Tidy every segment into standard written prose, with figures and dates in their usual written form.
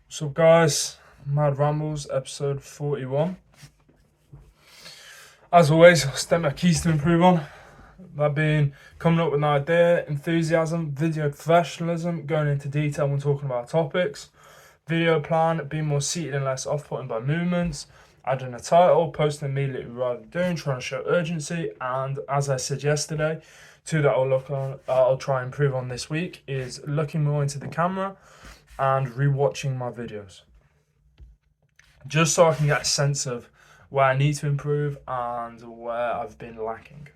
What's up, guys? Mad Rambles, episode 41. As always, step my keys to improve on. That being coming up with an idea, enthusiasm, video professionalism, going into detail when talking about topics, video plan, being more seated and less off-putting by movements, adding a title, posting immediately rather than doing, trying to show urgency, and as I said yesterday, two that I'll try and improve on this week is looking more into the camera and rewatching my videos, just so I can get a sense of where I need to improve and where I've been lacking.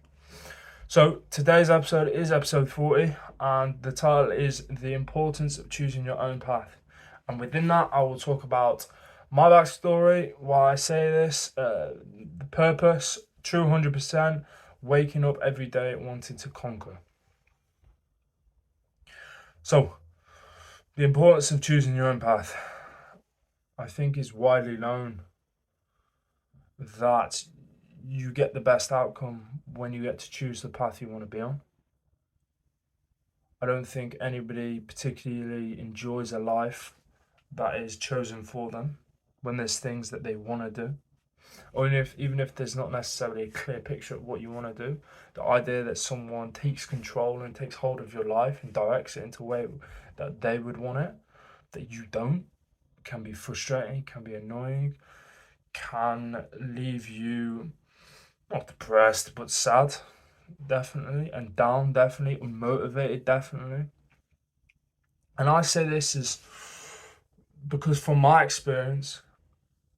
So today's episode is episode 40, and the title is The Importance of Choosing Your Own Path. And within that, I will talk about my backstory, why I say this, the purpose, true 100%, waking up every day wanting to conquer. So, the importance of choosing your own path, I think, is widely known that you get the best outcome when you get to choose the path you want to be on. I don't think anybody particularly enjoys a life that is chosen for them when there's things that they want to do. Or even if there's not necessarily a clear picture of what you want to do, the idea that someone takes control and takes hold of your life and directs it into a way that they would want it, that you don't, can be frustrating, can be annoying, can leave you not depressed but sad, definitely, and down, definitely, unmotivated, definitely. And I say this is because from my experience,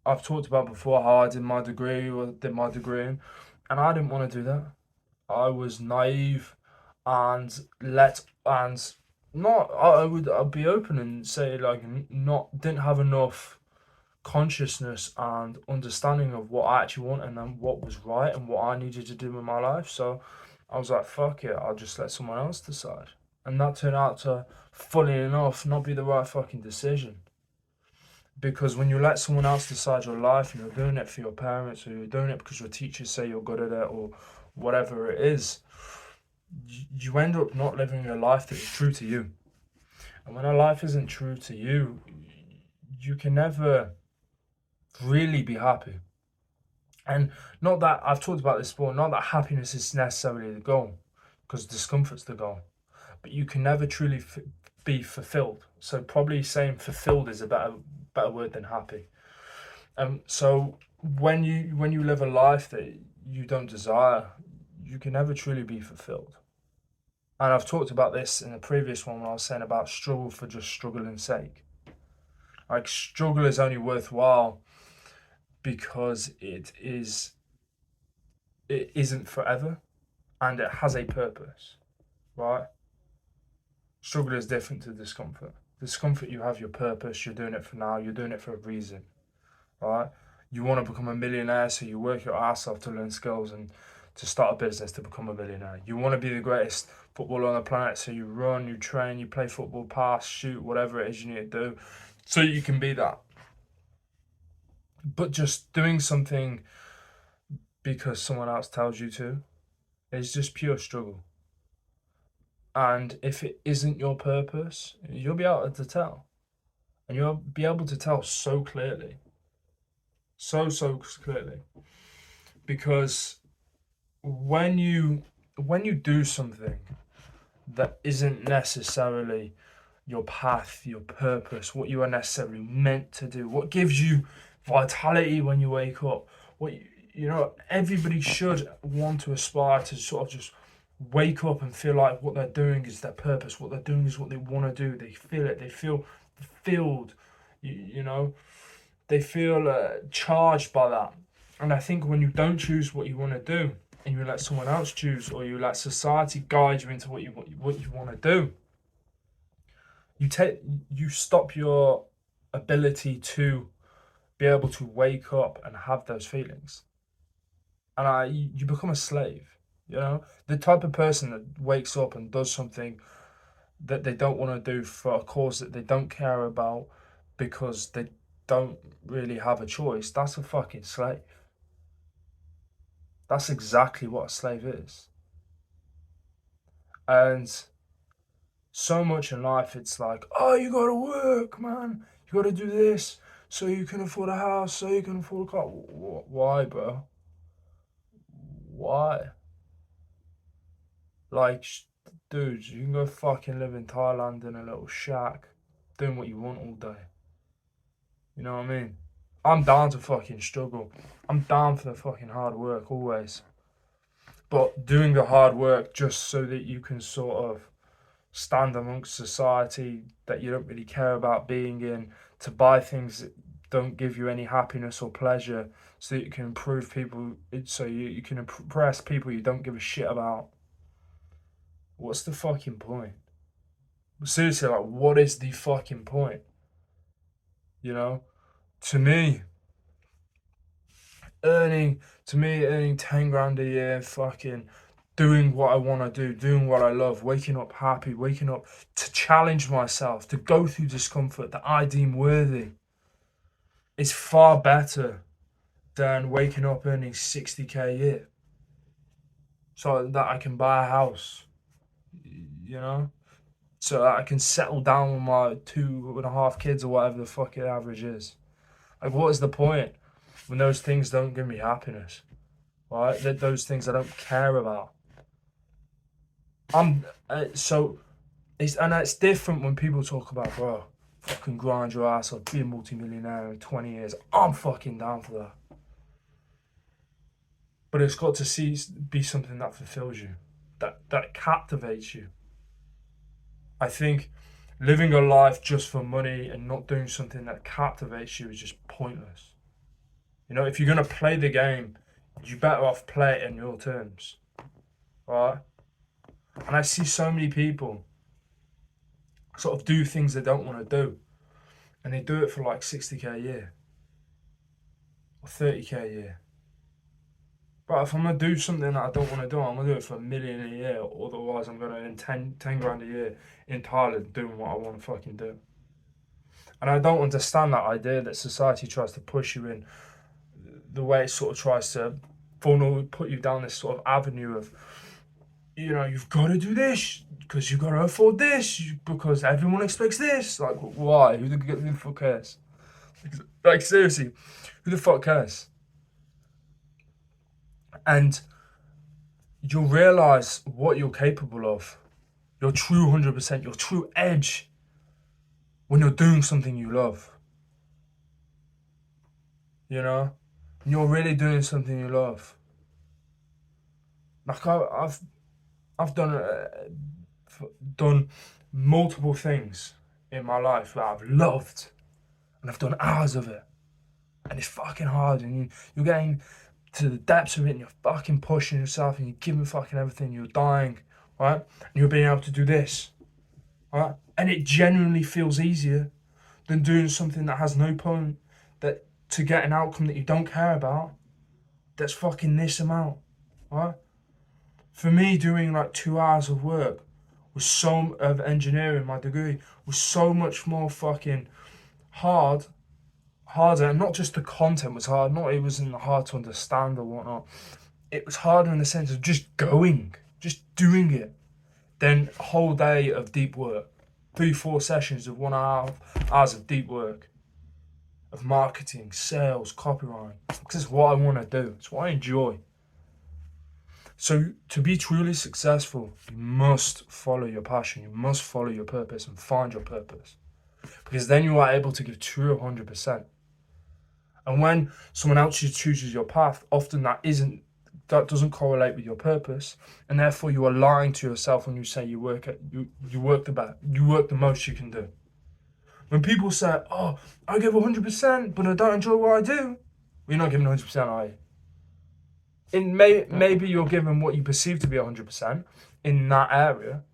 I've talked about before how I did my degree or did my degree in, and I didn't want to do that. I was naive and let and not. I'd be open and say like not didn't have enough consciousness and understanding of what I actually want and then what was right and what I needed to do with my life. So I was like, fuck it, I'll just let someone else decide. And that turned out to, funny enough, not be the right fucking decision. Because when you let someone else decide your life and you're doing it for your parents or you're doing it because your teachers say you're good at it or whatever it is, you end up not living a life that is true to you. And when a life isn't true to you, you can never really be happy. And not that I've talked about this before, not that happiness is necessarily the goal, because discomfort's the goal, but you can never truly be fulfilled. So probably saying fulfilled is a better word than happy. So when you live a life that you don't desire, you can never truly be fulfilled. And I've talked about this in the previous one when I was saying about struggle for just struggling's sake. Like struggle is only worthwhile because it isn't forever and it has a purpose, right? Struggle is different to discomfort. Discomfort, you have your purpose, you're doing it for now, you're doing it for a reason, right? You want to become a millionaire, so you work your ass off to learn skills and to start a business to become a millionaire. You want to be the greatest footballer on the planet, so you run, you train, you play football, pass, shoot, whatever it is you need to do, so you can be that. But just doing something because someone else tells you to is just pure struggle. And if it isn't your purpose, you'll be able to tell. And you'll be able to tell so clearly. So clearly. Because when you do something that isn't necessarily your path, your purpose, what you are necessarily meant to do, what gives you vitality when you wake up, everybody should want to aspire to sort of just wake up and feel like what they're doing is their purpose, what they're doing is what they want to do. They feel it, they feel filled, you know, they feel charged by that. And I think when you don't choose what you want to do and you let someone else choose, or you let society guide you into what you want to do, you stop your ability to be able to wake up and have those feelings, and you become a slave. The type of person that wakes up and does something that they don't want to do for a cause that they don't care about because they don't really have a choice. That's a fucking slave. That's exactly what a slave is. And so much in life, it's like, oh, you gotta work, man. You You got to do this so you can afford a house, so you can afford a car. Why, bro? Why? Like, dude, you can go fucking live in Thailand in a little shack, doing what you want all day. You know what I mean? I'm down to fucking struggle. I'm down for the fucking hard work always. But doing the hard work just so that you can sort of stand amongst society that you don't really care about being in, to buy things that don't give you any happiness or pleasure, so that you can improve people, so you can impress people you don't give a shit about. What's the fucking point? Seriously, like, what is the fucking point? You know? To me, earning 10 grand a year, fucking doing what I want to do, doing what I love, waking up happy, waking up to challenge myself, to go through discomfort that I deem worthy, is far better than waking up earning 60k a year so that I can buy a house, you know? So that I can settle down with my 2.5 kids or whatever the fucking average is. Like, what is the point when those things don't give me happiness? Right? That those things I don't care about. It's different when people talk about, bro, fucking grind your ass off, be a multi-millionaire in 20 years. I'm fucking down for that. But it's got to be something that fulfills you, that captivates you. I think living a life just for money and not doing something that captivates you is just pointless. You know, if you're gonna play the game, you better off play it in your terms, right? And I see so many people sort of do things they don't want to do, and they do it for like 60k a year or 30k a year. But if I'm gonna do something that I don't want to do, I'm gonna do it for 1 million a year. Otherwise, I'm gonna earn 10 grand a year in Thailand doing what I want to fucking do. And I don't understand that idea that society tries to push you in, the way it sort of tries to put you down this sort of avenue of, you know, you've got to do this because you've got to afford this because everyone expects this. Like, why? Who the fuck cares? Like, seriously, who the fuck cares? And you'll realize what you're capable of, your true 100%, your true edge, when you're doing something you love. You know? And you're really doing something you love. Like, I've done multiple things in my life that I've loved, and I've done hours of it, and it's fucking hard, and you're getting to the depths of it, and you're fucking pushing yourself, and you're giving fucking everything, you're dying, right? And you're being able to do this, right? And it genuinely feels easier than doing something that has no point, that to get an outcome that you don't care about, that's fucking this amount, right? For me, doing like 2 hours of work of engineering, my degree, was so much more fucking harder, and not just the content was hard, not it wasn't hard to understand or whatnot. It was harder in the sense of just doing it, than a whole day of deep work, 3-4 sessions of 1.5 hours of deep work, of marketing, sales, copywriting. Because it's what I want to do. It's what I enjoy. So to be truly successful, you must follow your passion. You must follow your purpose and find your purpose, because then you are able to give true 100%. And when someone else chooses your path, often that doesn't correlate with your purpose, and therefore you are lying to yourself when you say you work the most you can do. When people say, "Oh, I give 100%, but I don't enjoy what I do," well, you're not giving 100%, are you? Maybe you're giving what you perceive to be 100% in that area,